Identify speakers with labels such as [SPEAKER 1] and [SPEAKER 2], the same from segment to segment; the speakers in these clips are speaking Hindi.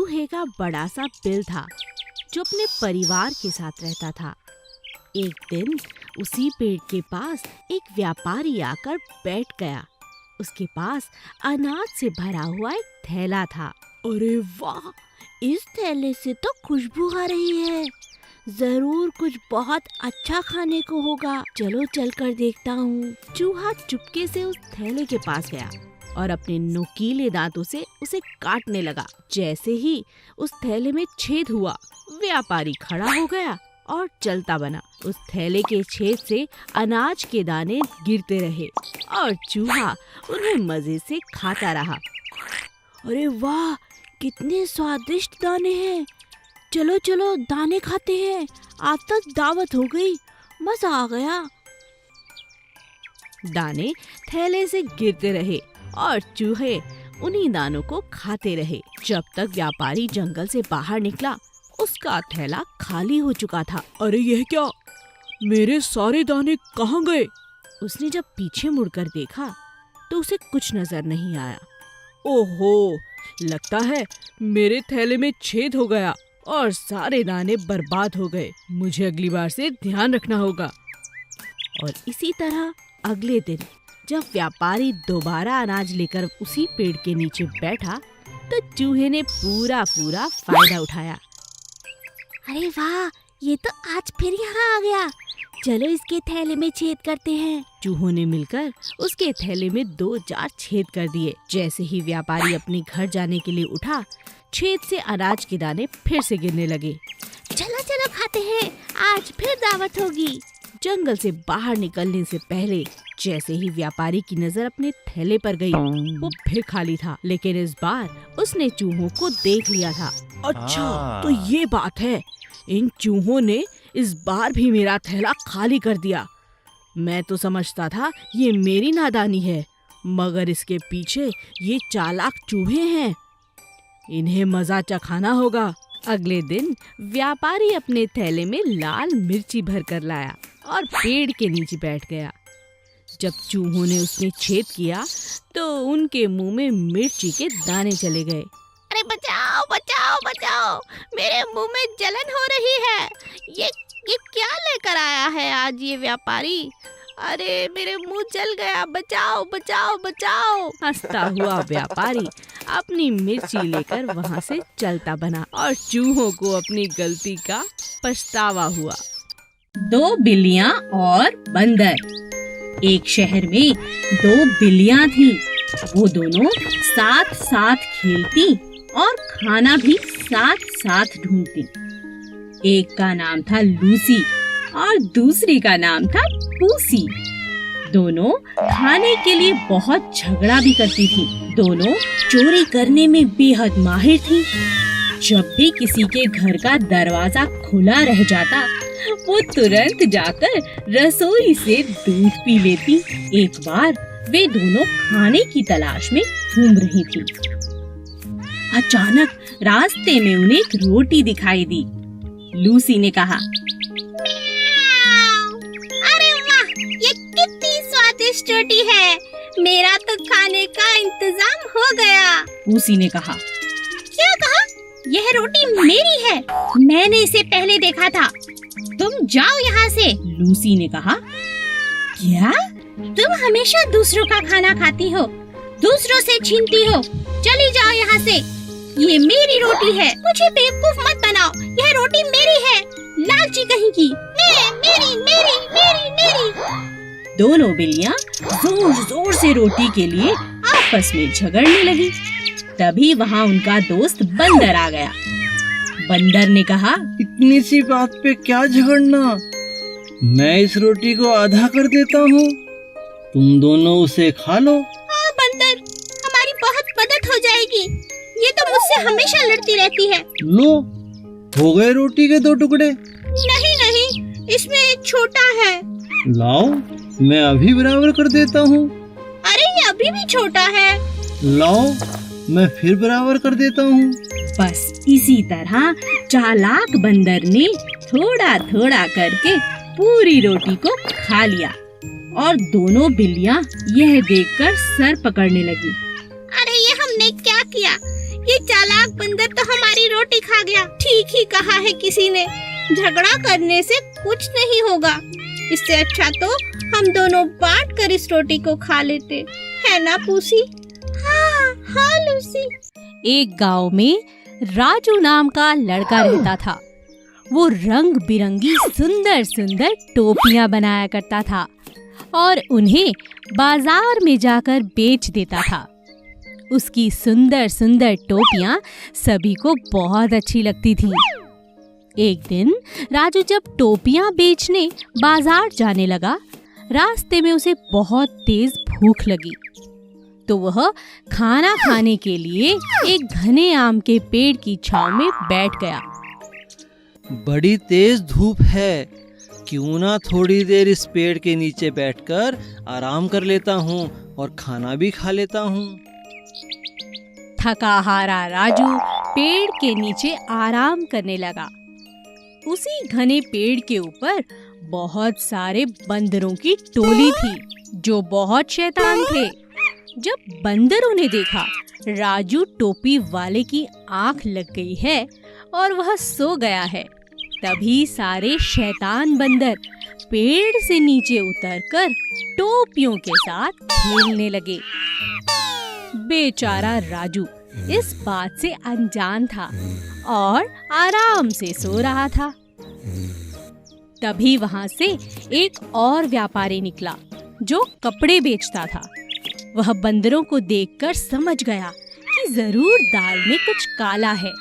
[SPEAKER 1] चूहे का बड़ा सा बिल था जो अपने परिवार के साथ रहता था। एक दिन उसी पेड़ के पास एक व्यापारी आकर बैठ गया। उसके पास अनाज से भरा हुआ एक थैला था। अरे वाह, इस थैले से तो खुशबू आ रही है। जरूर कुछ बहुत अच्छा खाने को होगा। चलो चलकर देखता हूँ। चूहा चुपके से उस थैले के पास गया और अपने नुकीले दांतों से उसे काटने लगा। जैसे ही उस थैले में छेद हुआ, व्यापारी खड़ा हो गया और चलता बना। उस थैले के छेद से अनाज के दाने गिरते रहे और चूहा उन्हें मजे से खाता रहा। अरे वाह, कितने स्वादिष्ट दाने हैं। चलो चलो दाने खाते हैं। आज तक दावत हो गई, मजा आ गया। दाने थैले से गिरते रहे और चूहे उन्हीं दानों को खाते रहे। जब तक व्यापारी जंगल से बाहर निकला, उसका थैला खाली हो चुका था। अरे यह क्या, मेरे सारे दाने कहाँ गए? उसने जब पीछे मुड़कर देखा तो उसे कुछ नजर नहीं आया। ओहो, लगता है मेरे थैले में छेद हो गया और सारे दाने बर्बाद हो गए। मुझे अगली बार से ध्यान रखना होगा। और इसी तरह अगले दिन जब व्यापारी दोबारा अनाज लेकर उसी पेड़ के नीचे बैठा तो चूहे ने पूरा फायदा उठाया। अरे वाह, ये तो आज फिर यहाँ आ गया। चलो इसके थैले में छेद करते हैं। चूहों ने मिलकर उसके थैले में 2-4 छेद कर दिए। जैसे ही व्यापारी अपने घर जाने के लिए उठा, छेद से अनाज के दाने फिर से गिरने लगे। चलो चलो खाते हैं, आज फिर दावत होगी। जंगल से बाहर निकलने से पहले जैसे ही व्यापारी की नजर अपने थैले पर गई, वो फिर खाली था। लेकिन इस बार उसने चूहों को देख लिया था। अच्छा, तो ये बात है। इन चूहों ने इस बार भी मेरा थैला खाली कर दिया। मैं तो समझता था ये मेरी नादानी है, मगर इसके पीछे ये चालाक चूहे हैं। इन्हें मजा चखाना होगा। अगले दिन व्यापारी अपने थैले में लाल मिर्ची भर कर लाया और पेड़ के नीचे बैठ गया। जब चूहों ने उसमें छेद किया तो उनके मुंह में मिर्ची के दाने चले गए। अरे बचाओ बचाओ बचाओ, मेरे मुंह में जलन हो रही है। ये क्या लेकर आया है आज ये व्यापारी? अरे मेरे मुंह जल गया, बचाओ बचाओ बचाओ। हंसता हुआ व्यापारी अपनी मिर्ची लेकर वहाँ से चलता बना और चूहों को अपनी गलती का पछतावा हुआ।
[SPEAKER 2] 2 बिल्लियाँ और बंदर। एक शहर में 2 बिल्लियाँ थीं। वो दोनों साथ साथ खेलती और खाना भी साथ साथ ढूंढती। एक का नाम था लूसी और दूसरी का नाम था पूसी। दोनों खाने के लिए बहुत झगड़ा भी करती थी। दोनों चोरी करने में बेहद माहिर थी। जब भी किसी के घर का दरवाजा खुला रह जाता, वो तुरंत जाकर रसोई से दूध पी लेती। एक बार वे दोनों खाने की तलाश में घूम रही थी। अचानक रास्ते में उन्हें एक रोटी दिखाई दी। लूसी ने कहा,
[SPEAKER 3] अरे वाह, ये कितनी स्वादिष्ट रोटी है। मेरा तो खाने का इंतजाम हो गया।
[SPEAKER 2] पूसी ने कहा,
[SPEAKER 3] क्या कहा? यह रोटी मेरी है, मैंने इसे पहले देखा था। तुम जाओ यहाँ से।
[SPEAKER 2] लूसी ने कहा,
[SPEAKER 3] क्या? तुम हमेशा दूसरों का खाना खाती हो, दूसरों से छीनती हो। चली जाओ यहाँ से। ये मेरी रोटी है, मुझे बेवकूफ मत बनाओ। यह रोटी मेरी है, लालची कहीं की। मेरी मेरी मेरी मेरी।
[SPEAKER 2] दोनों बिल्लियाँ जोर जोर से रोटी के लिए आपस में झगड़ने लगी। तभी वहाँ उनका दोस्त बंदर आ गया। बंदर ने कहा,
[SPEAKER 4] इतनी सी बात पे क्या झगड़ना, मैं इस रोटी को आधा कर देता हूँ, तुम दोनों उसे खा लो।
[SPEAKER 3] हाँ बंदर, हमारी बहुत मदद हो जाएगी। ये तो मुझसे हमेशा लड़ती रहती है।
[SPEAKER 4] लो, हो गए रोटी के 2 टुकड़े।
[SPEAKER 3] नहीं नहीं, इसमें एक छोटा है।
[SPEAKER 4] लाओ, मैं अभी बराबर कर देता हूँ।
[SPEAKER 3] अरे ये अभी भी छोटा है।
[SPEAKER 4] लाओ, मैं फिर बराबर कर देता हूँ।
[SPEAKER 2] बस इसी तरह चालाक बंदर ने थोड़ा थोड़ा करके पूरी रोटी को खा लिया और दोनों बिल्लियाँ यह देखकर सर पकड़ने लगी।
[SPEAKER 3] अरे ये हमने क्या किया? ये चालाक बंदर तो हमारी रोटी खा गया। ठीक ही कहा है किसी ने, झगड़ा करने से कुछ नहीं होगा। इससे अच्छा तो हम दोनों बांट कर इस रोटी को खा लेते, है ना पूसी? हाँ हाँ लूसी।
[SPEAKER 2] एक गांव में राजू नाम का लड़का रहता था। वो रंग बिरंगी सुंदर सुंदर टोपियां बनाया करता था और उन्हें बाजार में जाकर बेच देता था। उसकी सुंदर सुंदर टोपियां सभी को बहुत अच्छी लगती थी। एक दिन राजू जब टोपियां बेचने बाजार जाने लगा, रास्ते में उसे बहुत तेज भूख लगी, तो वह खाना खाने के लिए एक घने आम के पेड़ की छांव में बैठ गया।
[SPEAKER 4] बड़ी तेज धूप है, क्यों ना थोड़ी देर इस पेड़ के नीचे बैठकर आराम कर लेता हूँ और खाना भी खा लेता हूँ।
[SPEAKER 2] थका हारा राजू पेड़ के नीचे आराम करने लगा। उसी घने पेड़ के ऊपर बहुत सारे बंदरों की टोली थी जो बहुत शैतान थे। जब बंदरों ने देखा राजू टोपी वाले की आंख लग गई है और वह सो गया है, तभी सारे शैतान बंदर पेड़ से नीचे उतरकर टोपियों के साथ खेलने लगे। बेचारा राजू इस बात से अनजान था और आराम से सो रहा था। तभी वहां से एक और व्यापारी निकला जो कपड़े बेचता था। वह बंदरों को देखकर समझ गया कि जरूर दाल में कुछ काला है।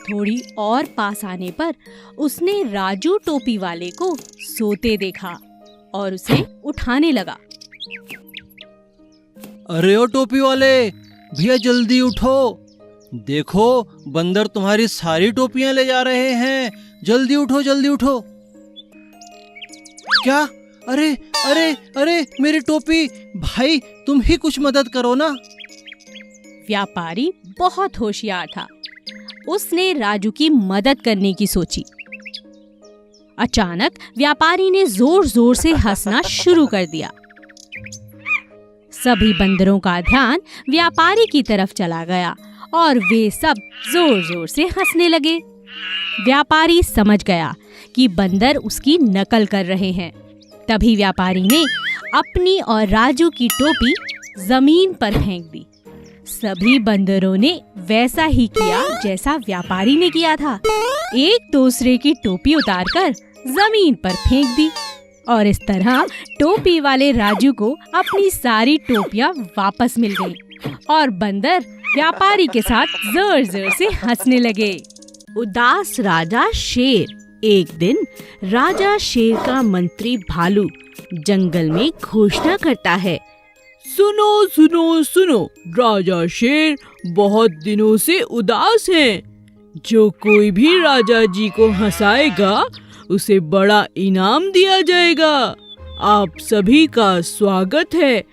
[SPEAKER 2] थोड़ी और पास आने पर उसने राजू टोपी वाले को सोते देखा और उसे उठाने लगा।
[SPEAKER 4] अरे ओ टोपी वाले भैया, जल्दी उठो, देखो बंदर तुम्हारी सारी टोपियां ले जा रहे हैं, जल्दी उठो जल्दी उठो। क्या? अरे अरे अरे मेरी टोपी! भाई तुम ही कुछ मदद करो ना।
[SPEAKER 2] व्यापारी बहुत होशियार था, उसने राजू की मदद करने की सोची। अचानक व्यापारी ने जोर जोर से हंसना शुरू कर दिया। सभी बंदरों का ध्यान व्यापारी की तरफ चला गया और वे सब जोर जोर से हंसने लगे। व्यापारी समझ गया कि बंदर उसकी नकल कर रहे हैं। तभी व्यापारी ने अपनी और राजू की टोपी जमीन पर फेंक दी। सभी बंदरों ने वैसा ही किया जैसा व्यापारी ने किया था। एक दूसरे की टोपी उतारकर जमीन पर फेंक दी और इस तरह टोपी वाले राजू को अपनी सारी टोपियां वापस मिल गईं और बंदर व्यापारी के साथ जोर जोर से हंसने लगे।
[SPEAKER 1] उदास राजा शेर। एक दिन राजा शेर का मंत्री भालू जंगल में घोषणा करता है,
[SPEAKER 5] सुनो सुनो सुनो, राजा शेर बहुत दिनों से उदास हैं। जो कोई भी राजा जी को हंसाएगा उसे बड़ा इनाम दिया जाएगा। आप सभी का स्वागत है,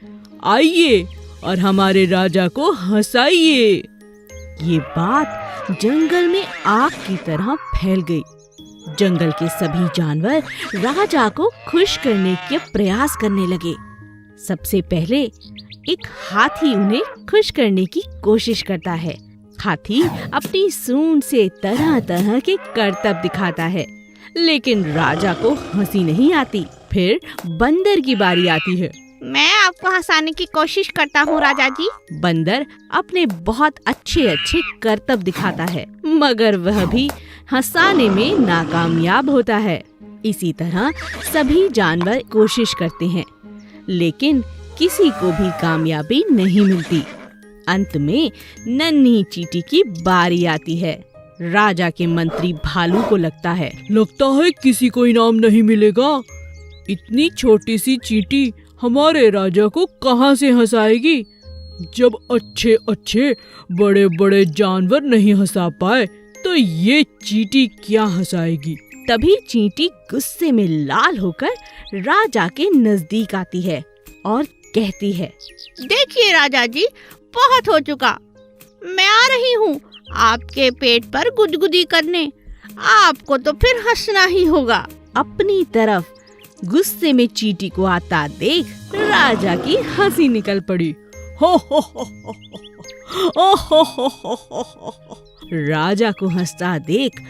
[SPEAKER 5] आइए और हमारे राजा को हंसाइए।
[SPEAKER 1] ये बात जंगल में आग की तरह फैल गई। जंगल के सभी जानवर राजा को खुश करने के प्रयास करने लगे। सबसे पहले एक हाथी उन्हें खुश करने की कोशिश करता है। हाथी अपनी सूंड से तरह तरह के करतब दिखाता है, लेकिन राजा को हंसी नहीं आती। फिर बंदर की बारी आती है।
[SPEAKER 3] मैं आपको हंसाने की कोशिश करता हूँ राजा जी।
[SPEAKER 1] बंदर अपने बहुत अच्छे अच्छे करतब दिखाता है, मगर वह भी हंसाने में नाकामयाब होता है। इसी तरह सभी जानवर कोशिश करते हैं, लेकिन किसी को भी कामयाबी नहीं मिलती। अंत में नन्ही चींटी की बारी आती है। राजा के मंत्री भालू को लगता है
[SPEAKER 5] किसी को इनाम नहीं मिलेगा। इतनी छोटी सी चींटी हमारे राजा को कहां से हंसाएगी। जब अच्छे अच्छे बड़े बड़े जानवर नहीं हंसा पाए तो ये चींटी क्या हंसाएगी।
[SPEAKER 1] तभी चींटी गुस्से में लाल होकर राजा के नजदीक आती है और कहती है,
[SPEAKER 3] देखिए राजा जी, बहुत हो चुका, मैं आ रही हूँ आपके पेट पर गुदगुदी करने। आपको तो फिर हंसना ही होगा।
[SPEAKER 1] अपनी तरफ गुस्से में चींटी को आता देख राजा की हंसी निकल पड़ी।
[SPEAKER 5] हो, ओहो हो। राजा को हंसता देख